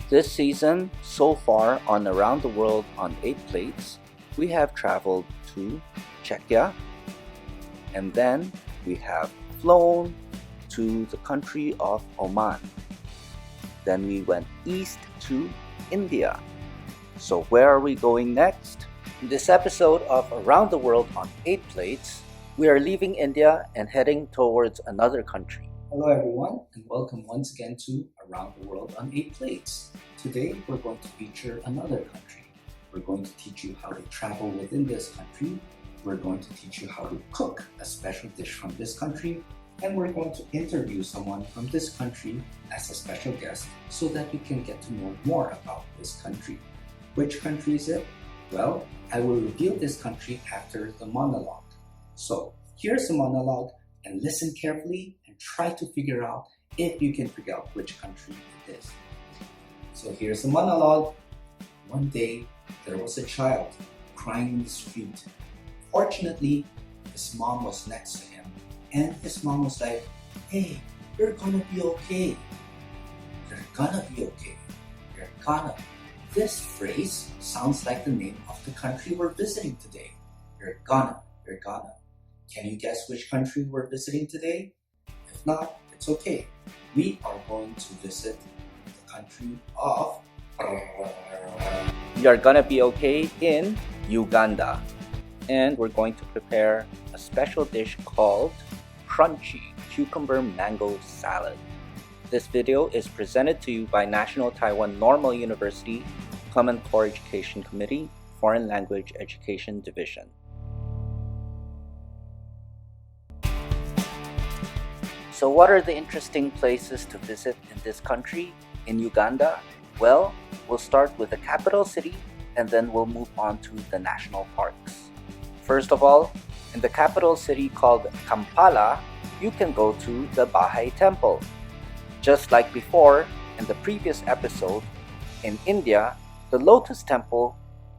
This season, so far on Around the World on 8 Plates, we have traveled to Czechia, and then we have flown to the country of Oman. Then we went east to India. So where are we going next? In this episode of Around the World on 8 Plates, we are leaving India and heading towards another country. Hello everyone, and welcome once again to Around the World on 8 Plates. Today we're going to feature another country. We're going to teach you how to travel within this country. We're going to teach you how to cook a special dish from this country. And we're going to interview someone from this country as a special guest so that you can get to know more about this country. Which country is it? Well, I will reveal this country after the monologue. So here's the monologue, and listen carefully and try to figure out if you can figure out which country it is. So here's the monologue. One day, there was a child crying in the street. Fortunately, his mom was next to him, and his mom was like, "Hey, you're gonna be okay. You're gonna be okay. You're gonna." This phrase sounds like the name of the country we're visiting today. You're gonna. Can you guess which country we're visiting today? If not, it's okay. We are going to visit the country of You're gonna be okay in Uganda. And we're going to prepare a special dish called crunchy cucumber mango salad. This video is presented to you by National Taiwan Normal University Common Core Education Committee, Foreign Language Education Division. So what are the interesting places to visit in this country, in Uganda? Well, we'll start with the capital city and then we'll move on to the national parks. First of all, in the capital city called Kampala, you can go to the Bahai temple. Just like before, in the previous episode, in India, the Lotus Temple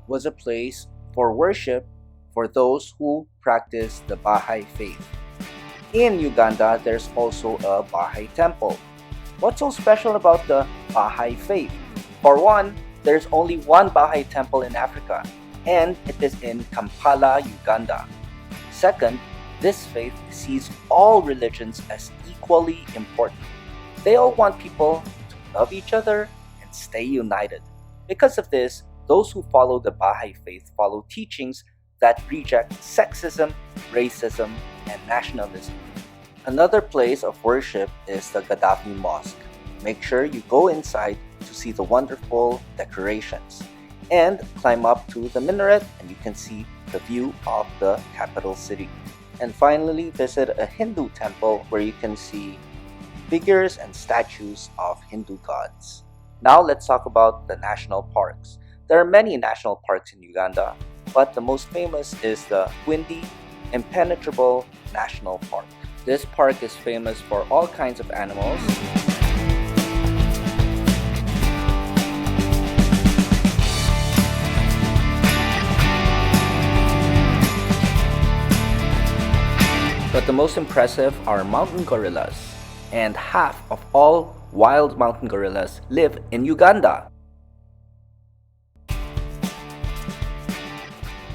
was a place for worship for those who practice the Bahai faith. In Uganda, there's also a Bahai temple. What's so special about the Bahai faith? For one, there's only one Bahai temple in Africa, and it is in Kampala, Uganda. Second, this faith sees all religions as equally important. They all want people to love each other and stay united. Because of this, those who follow the Bahai faith follow teachings that reject sexism, racism, and nationalism. Another place of worship is the Gaddafi Mosque. Make sure you go inside to see the wonderful decorations and climb up to the minaret and you can see the view of the capital city. And finally, visit a Hindu temple where you can see figures and statues of Hindu gods. Now let's talk about the national parks. There are many national parks in Uganda, but the most famous is the Windy Impenetrable National Park. This park is famous for all kinds of animals. But the most impressive are mountain gorillas, and half of all wild mountain gorillas live in Uganda.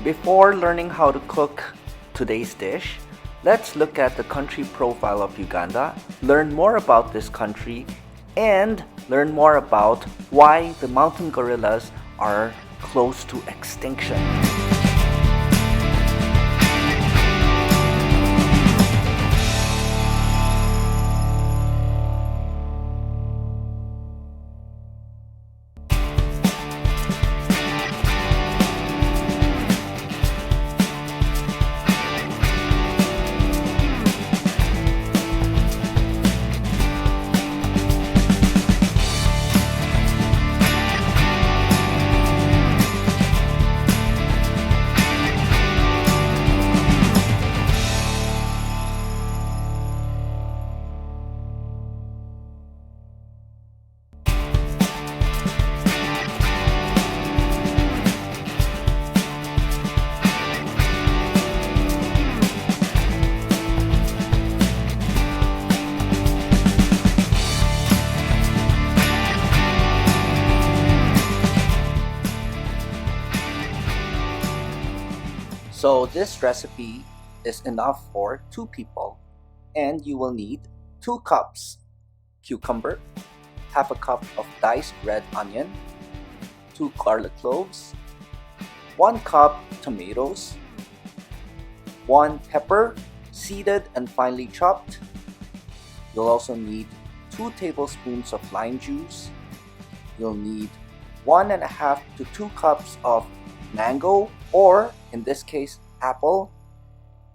Before learning how to cook today's dish, let's look at the country profile of Uganda, learn more about this country, and learn more about why the mountain gorillas are close to extinction. So this recipe is enough for 2 people, and you will need 2 cups cucumber, half a cup of diced red onion, 2 garlic cloves, 1 cup tomatoes, 1 pepper, seeded and finely chopped. You'll also need 2 tablespoons of lime juice. You'll need 1.5 to 2 cups of mango, or in this case apple,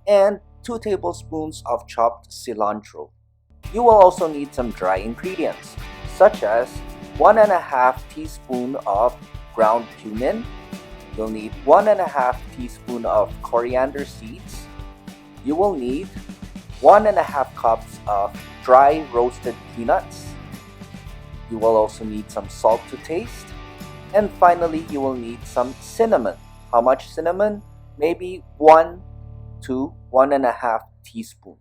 and 2 tablespoons of chopped cilantro. You will also need some dry ingredients such as 1.5 teaspoon of ground cumin. You'll need 1.5 teaspoon of coriander seeds. You will need 1.5 cups of dry roasted peanuts. You will also need some salt to taste. And finally, you will need some cinnamon. How much cinnamon? Maybe 1 to 1.5 teaspoon.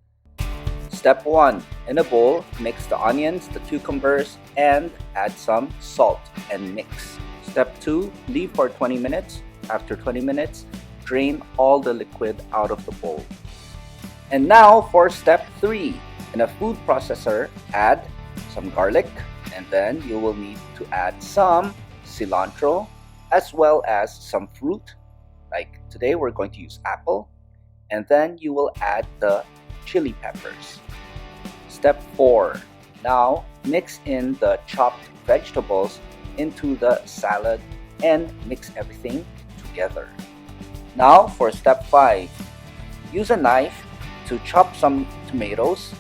Step 1. In a bowl, mix the onions, the cucumbers, and add some salt and mix. Step 2. Leave for 20 minutes. After 20 minutes, drain all the liquid out of the bowl. And now for step 3. In a food processor, add some garlic, and then you will need to add some cilantro as well as some fruit. Like today we're going to use apple, and then you will add the chili peppers. Step 4. Now mix in the chopped vegetables into the salad and mix everything together. Now for step 5. Use a knife to chop some tomatoes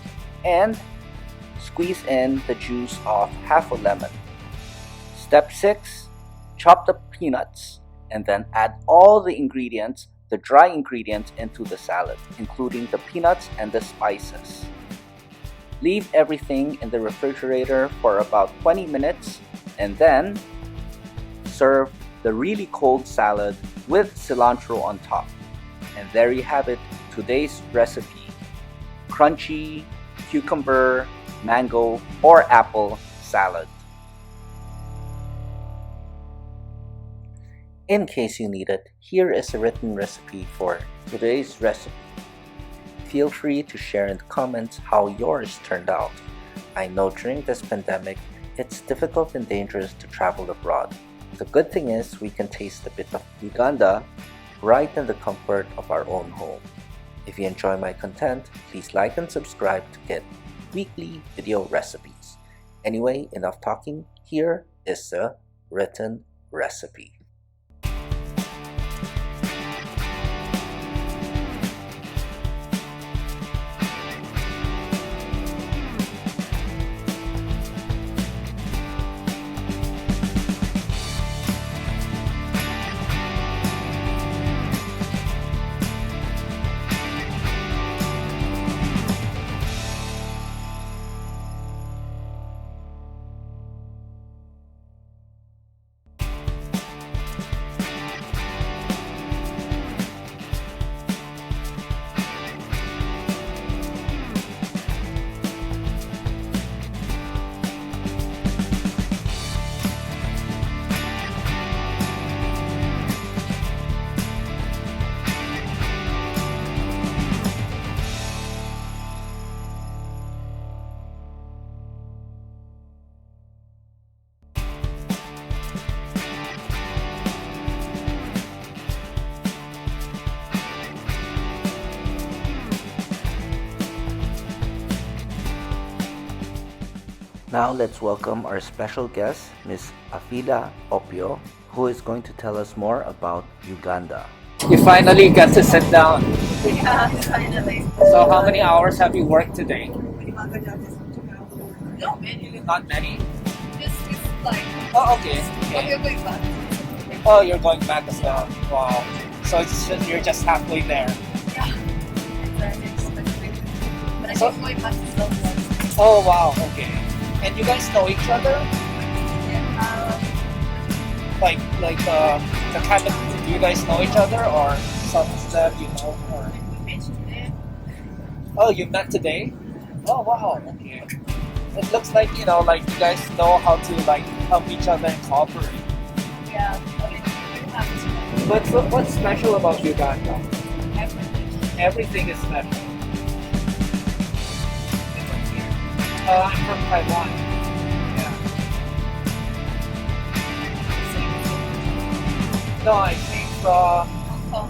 and squeeze in the juice of half a lemon. Step 6. Chop the peanuts and then add all the ingredients, the dry ingredients, into the salad, including the peanuts and the spices. Leave everything in the refrigerator for about 20 minutes and then serve the really cold salad with cilantro on top. And there you have it, today's recipe: crunchy cucumber, mango, or apple salad. In case you need it, here is a written recipe for today's recipe. Feel free to share in the comments how yours turned out. I know during this pandemic, it's difficult and dangerous to travel abroad. The good thing is we can taste a bit of Uganda right in the comfort of our own home. If you enjoy my content, please like and subscribe to get weekly video recipes. Anyway, enough talking. Here is the written recipe. Now let's welcome our special guest, Miss Afila Opio, who is going to tell us more about Uganda. You finally got to sit down. Yeah, finally. So how many hours have you worked today? No, many. Not many. It's like. Oh, okay. But we're going back. Oh, you're going back as well. Wow. So it's just, you're just halfway there. Yeah. Exactly. But I So- think going back is so fun. Oh, wow. Okay. And you guys know each other? Yeah. Like the cabin, do you guys know each other, or some of them you know? Or... We met today. Oh, you met today? Oh, wow. Okay. It looks like, you guys know how to help each other and cooperate. Yeah. I mean, we have to. But what's special about Uganda? everything is special. From here. I'm from Taiwan. Yeah. No, I came from. Hong Kong.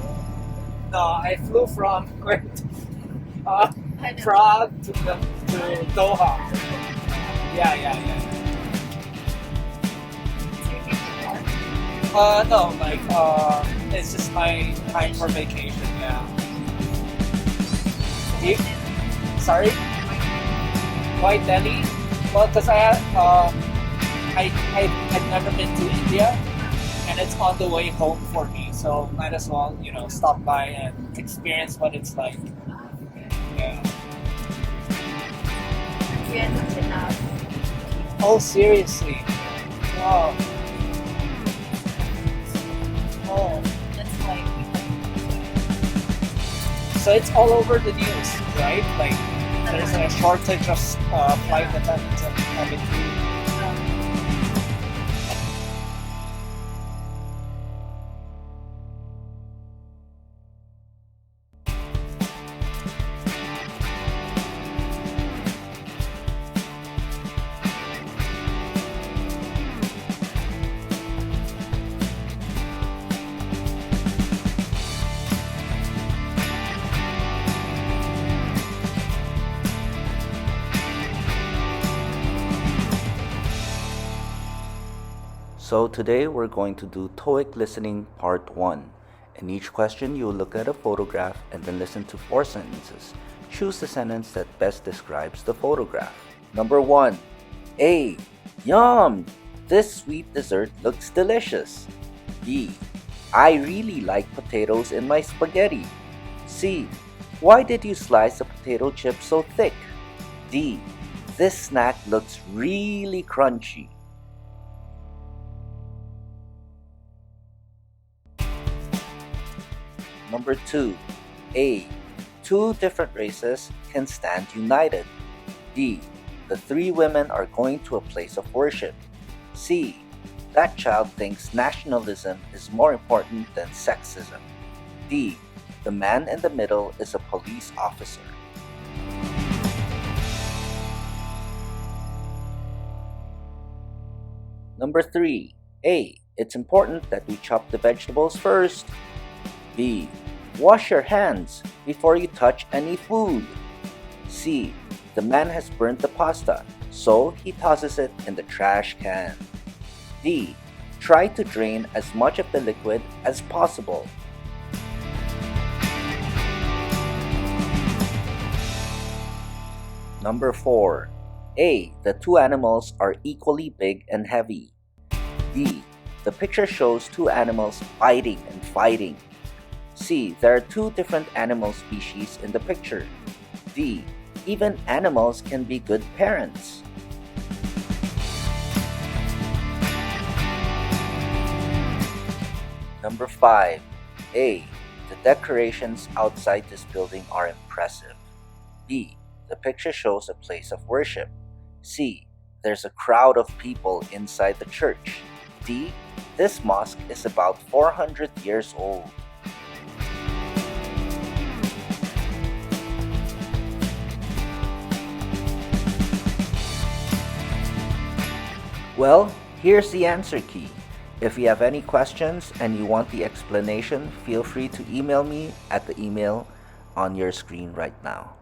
No, I flew from I know. Prague to Doha. Yeah. So you came to Prague. No, like it's just my time for vacation. Yeah. You, sorry, White Delhi. Well, because I'd never been to India, and it's on the way home for me, so might as well stop by and experience what it's like. Yeah. You end up enough. Oh, seriously? Wow. Oh, That's like so it's all over the news, right? Like there's a shortage of flight attendants and cabin crew. So today we're going to do TOEIC listening part 1. In each question you'll look at a photograph and then listen to 4 sentences. Choose the sentence that best describes the photograph. Number 1. A. Yum! This sweet dessert looks delicious. B. I really like potatoes in my spaghetti. C. Why did you slice a potato chip so thick? D. This snack looks really crunchy. Number 2. A. 2 different races can stand united. B. The 3 women are going to a place of worship. C. That child thinks nationalism is more important than sexism. D. The man in the middle is a police officer. Number 3. A. It's important that we chop the vegetables first. B. Wash your hands before you touch any food. C. The man has burnt the pasta, so he tosses it in the trash can. D. Try to drain as much of the liquid as possible. Number 4. A. The 2 animals are equally big and heavy. B. The picture shows 2 animals fighting and fighting. C. There are 2 different animal species in the picture. D. Even animals can be good parents. Number 5. A. The decorations outside this building are impressive. B. The picture shows a place of worship. C. There's a crowd of people inside the church. D. This mosque is about 400 years old. Well, here's the answer key. If you have any questions and you want the explanation, feel free to email me at the email on your screen right now.